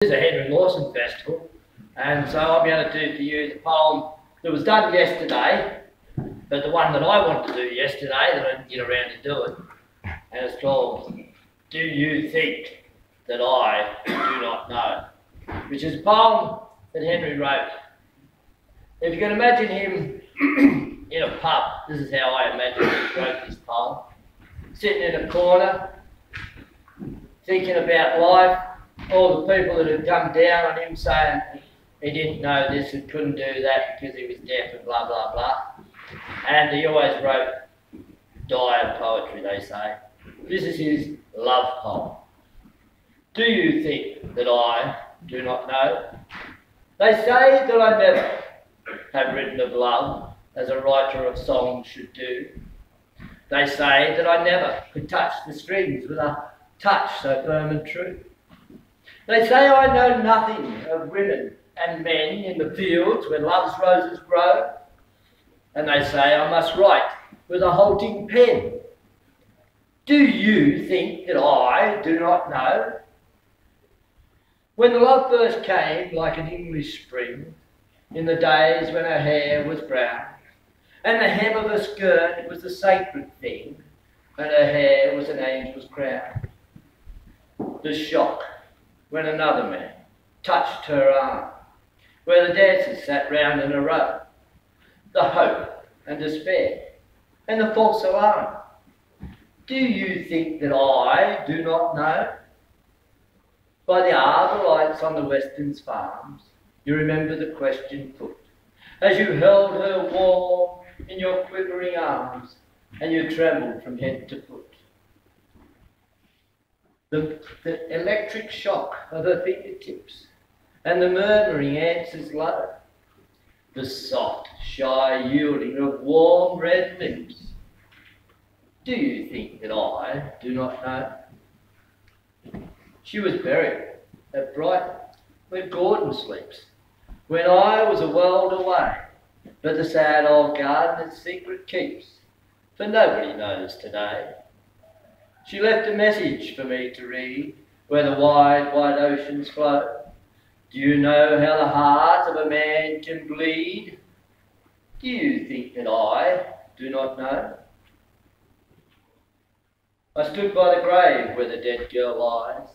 This is a Henry Lawson festival, and so I'm going to do for you the poem that was done yesterday, but the one that I wanted to do yesterday that I didn't get around to do it, and it's called Do You Think That I Do Not Know, which is a poem that Henry wrote. If you can imagine him in a pub, this is how I imagine he wrote this poem, sitting in a corner, thinking about life, all the people that had come down on him saying he didn't know this and couldn't do that because he was deaf and blah, blah, blah. And he always wrote dire poetry, they say. This is his love poem. Do you think that I do not know? They say that I never have written of love as a writer of songs should do. They say that I never could touch the strings with a touch so firm and true. They say I know nothing of women and men in the fields where love's roses grow. And they say I must write with a halting pen. Do you think that I do not know? When the love first came like an English spring, in the days when her hair was brown, and the hem of her skirt was the sacred thing, and her hair was an angel's crown. The shock when another man touched her arm, where the dancers sat round in a row, the hope and despair, and the false alarm. Do you think that I do not know? By the arbour lights on the Western's farms, you remember the question put, as you held her warm in your quivering arms, and you trembled from head to foot. The electric shock of her fingertips, and the murmuring answers low, the soft, shy yielding of warm red lips. Do you think that I do not know? She was buried at Brighton, where Gordon sleeps, when I was a world away, but the sad old garden its secret keeps, for nobody knows today. She left a message for me to read, where the wide, wide oceans flow. Do you know how the heart of a man can bleed? Do you think that I do not know? I stood by the grave where the dead girl lies,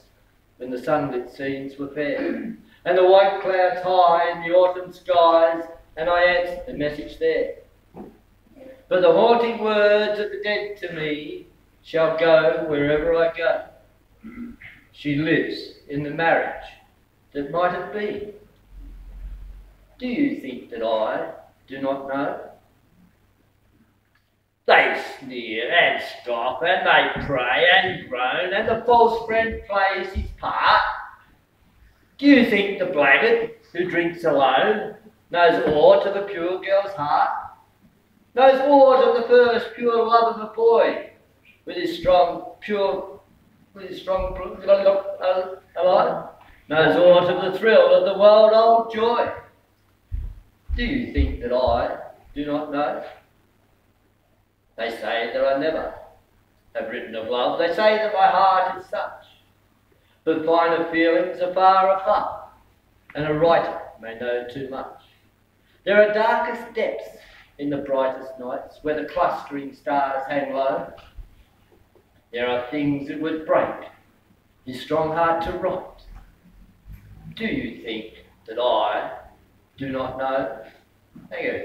when the sunlit scenes were fair, and the white clouds high in the autumn skies, and I answered the message there. But the haunting words of the dead to me shall go wherever I go. She lives in the marriage that might have been. Do you think that I do not know? They sneer and scoff and they pray and groan, and the false friend plays his part. Do you think the blackguard who drinks alone knows aught of a pure girl's heart? Knows aught of the first pure love of a boy with his strong alive? Knows aught of the thrill of the world-old joy? Do you think that I do not know? They say that I never have written of love. They say that my heart is such, but finer feelings are far apart, and a writer may know too much. There are darkest depths in the brightest nights, where the clustering stars hang low. There are things that would break his strong heart to write. Do you think that I do not know? Thank you.